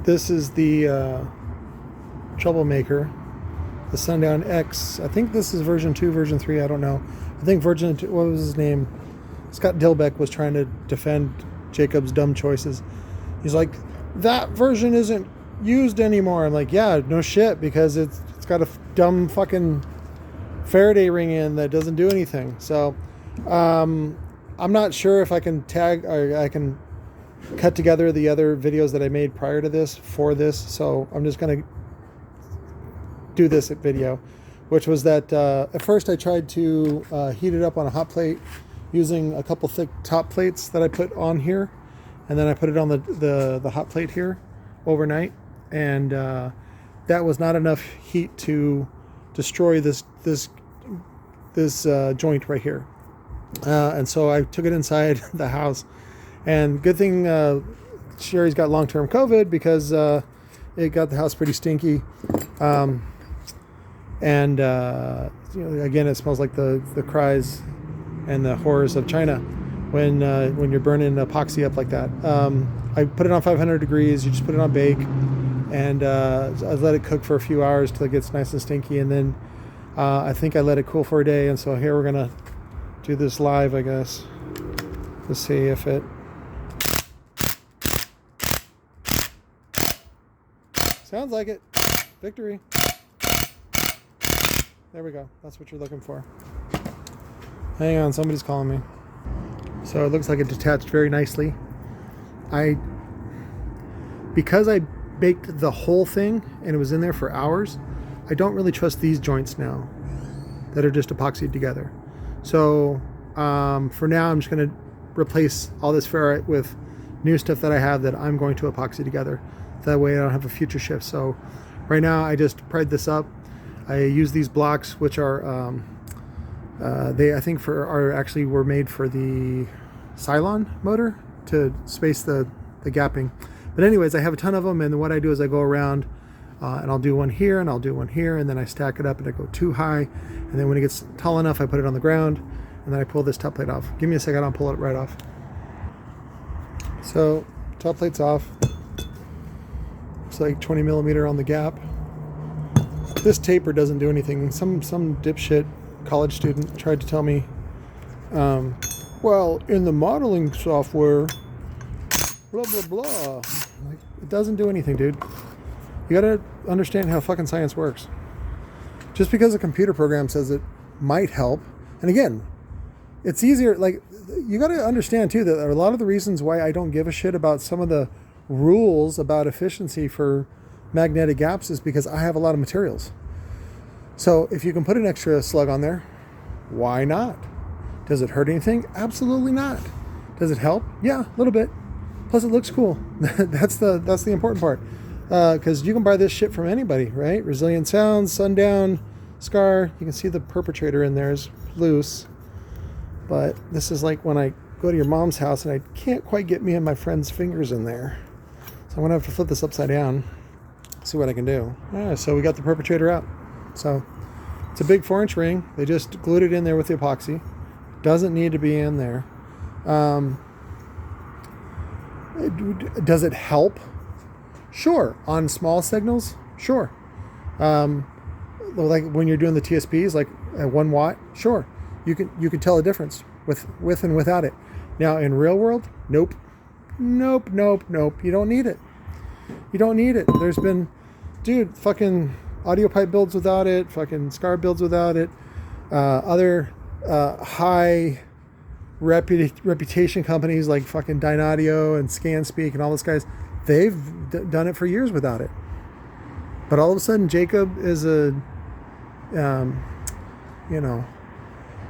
This is the Troublemaker, the Sundown X. I think this is version 2, version 3, I don't know. I think version 2, what was his name? Scott Dilbeck was trying to defend Jacob's dumb choices. He's like, that version isn't used anymore. I'm like, yeah, no shit, because it's got a dumb fucking Faraday ring in that doesn't do anything. So I'm not sure if I can tag, or I can cut together the other videos that I made prior to this for this. So I'm just going to do this video, which was that at first I tried to heat it up on a hot plate using a couple thick top plates that I put on here, and then I put it on the hot plate here overnight, and that was not enough heat to destroy this joint right here, and so I took it inside the house. And good thing Sherry's got long-term COVID, because it got the house pretty stinky. And you know, again, it smells like the cries and the horrors of China when you're burning epoxy up like that. I put it on 500 degrees. You just put it on bake, and I let it cook for a few hours till it gets nice and stinky, and then I think I let it cool for a day. And so here we're gonna do this live, I guess. Let's see if it. Sounds like it. Victory. There we go. That's what you're looking for. Hang on, somebody's calling me. So it looks like it detached very nicely. Because I baked the whole thing and it was in there for hours, I don't really trust these joints now that are just epoxied together. So for now, I'm just going to replace all this ferrite with new stuff that I have that I'm going to epoxy together. That way I don't have a future shift. So right now I just pried this up. I use these blocks, which are they, I think, actually were made for the Cylon motor to space the gapping. But anyways, I have a ton of them, and what I do is I go around and I'll do one here and I'll do one here, and then I stack it up and I go too high, and then when it gets tall enough I put it on the ground, and then I pull this top plate off. Give me a second, I'll pull it right off. So top plate's off. It's like 20 millimeter on the gap. This taper doesn't do anything. Some dipshit college student tried to tell me, well, in the modeling software, blah, blah, blah. Like, it doesn't do anything, dude. You gotta understand how fucking science works. Just because a computer program says it might help, and again, it's easier, like, you gotta understand too that a lot of the reasons why I don't give a shit about some of the rules about efficiency for magnetic gaps is because I have a lot of materials. So if you can put an extra slug on there, why not? Does it hurt anything? Absolutely not. Does it help? Yeah, a little bit. Plus it looks cool. That's the important part. Because you can buy this shit from anybody, right? Resilient Sounds, Sundown, Scar. You can see the perpetrator in there is loose. But this is like when I go to your mom's house and I can't quite get me and my friend's fingers in there. So I'm going to have to flip this upside down. See what I can do. So we got the perpetrator out. So it's a big 4-inch ring. They just glued it in there with the epoxy. Doesn't need to be in there. Does it help? Sure. On small signals? Sure. Like when you're doing the TSPs, like at 1 watt? Sure. You can tell a difference with and without it. Now in real world? Nope. Nope. You don't need it. You don't need it. There's been, dude, fucking Audio Pipe builds without it, fucking Scar builds without it, other high reputation companies like fucking Dynaudio and ScanSpeak and all those guys, they've done it for years without it. But all of a sudden Jacob is a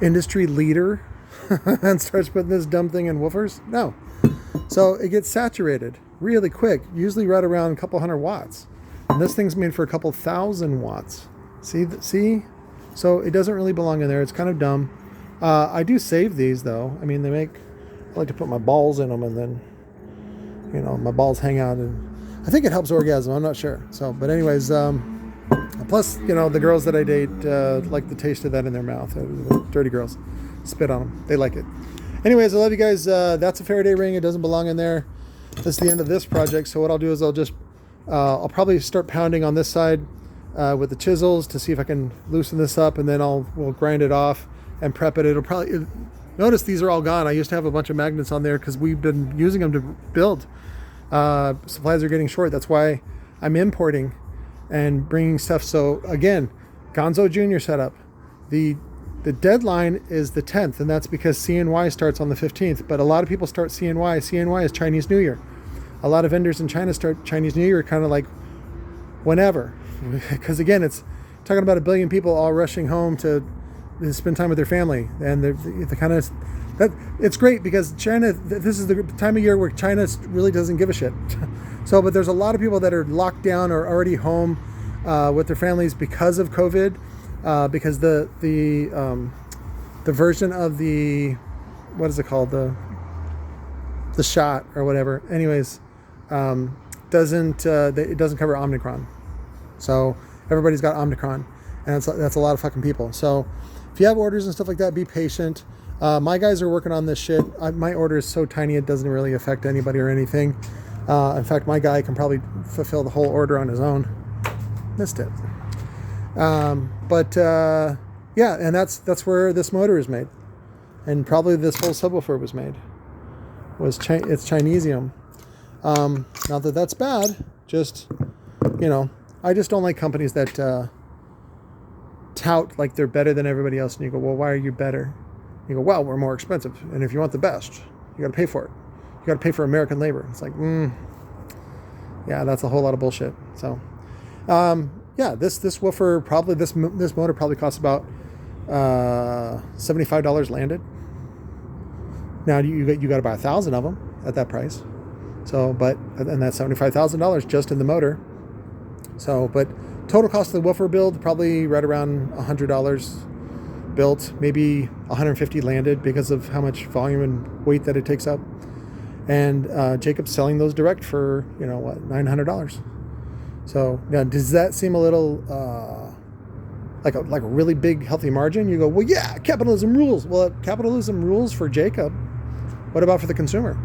industry leader and starts putting this dumb thing in woofers. No. So it gets saturated really quick, usually right around a couple hundred watts. And this thing's made for a couple thousand watts. See? So it doesn't really belong in there. It's kind of dumb. I do save these though. I mean, I like to put my balls in them, and then, my balls hang out, and I think it helps orgasm. I'm not sure. So, but anyways, plus, the girls that I date like the taste of that in their mouth. Dirty girls. Spit on them. They like it. Anyways, I love you guys. That's a Faraday ring. It doesn't belong in there. That's the end of this project. So what I'll do is I'll just I'll probably start pounding on this side with the chisels to see if I can loosen this up, and then we'll grind it off and prep it. It'll probably, notice these are all gone. I used to have a bunch of magnets on there because we've been using them to build. Supplies are getting short. That's why I'm importing and bringing stuff. So again, GONZO Jr setup. The deadline is the 10th, and that's because CNY starts on the 15th. But a lot of people start CNY. CNY is Chinese New Year. A lot of vendors in China start Chinese New Year kind of like whenever. Because again, it's talking about 1 billion people all rushing home to spend time with their family. And the kind of, that it's great because China, this is the time of year where China really doesn't give a shit. So, but there's a lot of people that are locked down or already home with their families because of COVID. Because the version of the, what is it called, the shot or whatever, anyways, it doesn't cover Omicron. So everybody's got Omicron, and that's a lot of fucking people. So if you have orders and stuff like that, be patient. My guys are working on this shit. My order is so tiny it doesn't really affect anybody or anything. In fact, my guy can probably fulfill the whole order on his own. Missed it. Yeah, and that's where this motor is made, and probably this whole subwoofer was made. It's Chinesium. Not that that's bad. Just, you know, I just don't like companies that tout like they're better than everybody else. And you go, well, why are you better? You go, well, we're more expensive, and if you want the best, you got to pay for it. You got to pay for American labor. It's like, yeah, that's a whole lot of bullshit. So. Yeah, this woofer probably, this motor probably costs about $75 landed. Now you got to buy 1,000 of them at that price. So, and that's $75,000 just in the motor. So, but total cost of the woofer build probably right around $100 built, maybe $150 landed because of how much volume and weight that it takes up. And Jacob's selling those direct for, you know what, $900. So now, does that seem a little like a really big healthy margin? You go, well, yeah, capitalism rules. Well, capitalism rules for Jacob. What about for the consumer?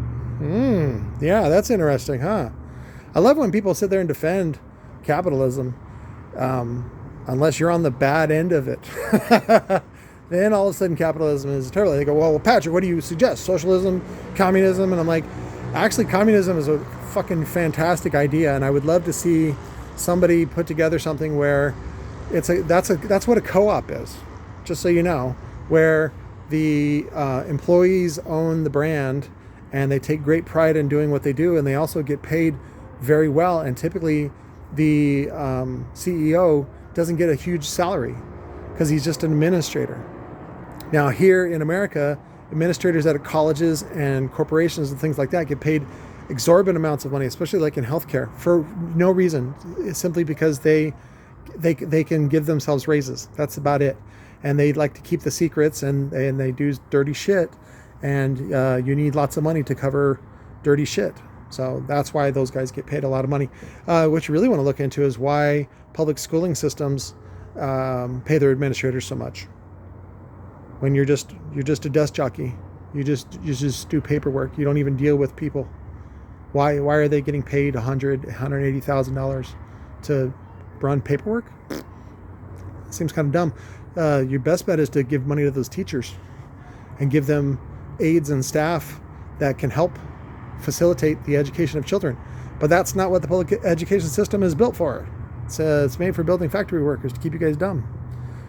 Yeah, that's interesting, huh? I love when people sit there and defend capitalism, unless you're on the bad end of it. Then all of a sudden capitalism is terrible. They go, well, Patrick, what do you suggest? Socialism, communism? And I'm like, actually, communism is a fucking fantastic idea, and I would love to see somebody put together something where that's what a co-op is, just so you know, where the employees own the brand and they take great pride in doing what they do, and they also get paid very well, and typically the CEO doesn't get a huge salary because he's just an administrator. Now here in America, administrators at colleges and corporations and things like that get paid exorbitant amounts of money, especially like in healthcare, for no reason. It's simply because they can give themselves raises. That's about it. And they like to keep the secrets, and they do dirty shit. And you need lots of money to cover dirty shit. So that's why those guys get paid a lot of money. What you really want to look into is why public schooling systems pay their administrators so much. When you're just a desk jockey, you just do paperwork. You don't even deal with people. Why are they getting paid $180,000 to run paperwork? Seems kind of dumb. Your best bet is to give money to those teachers and give them aides and staff that can help facilitate the education of children. But that's not what the public education system is built for. It's made for building factory workers to keep you guys dumb.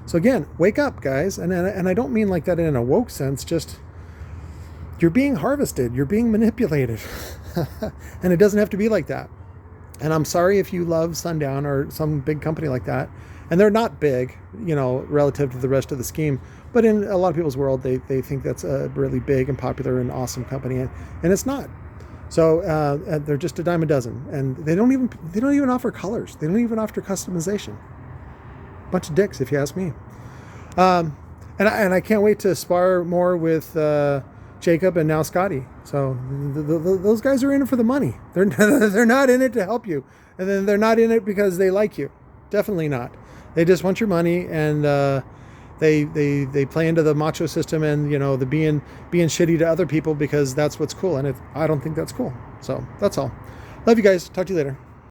So again, wake up, guys. And I don't mean like that in a woke sense, just you're being harvested, you're being manipulated. And it doesn't have to be like that. And I'm sorry if you love Sundown or some big company like that. And they're not big, you know, relative to the rest of the scheme. But in a lot of people's world, they think that's a really big and popular and awesome company. And it's not. So they're just a dime a dozen. And they don't even offer colors. They don't even offer customization. Bunch of dicks, if you ask me. And I can't wait to spar more with Jacob and now Scotty. So those guys are in it for the money. They're not in it to help you, and then they're not in it because they like you. Definitely not. They just want your money, and they play into the macho system and, you know, the being shitty to other people because that's what's cool, and I don't think that's cool. So that's all. Love you guys. Talk to you later.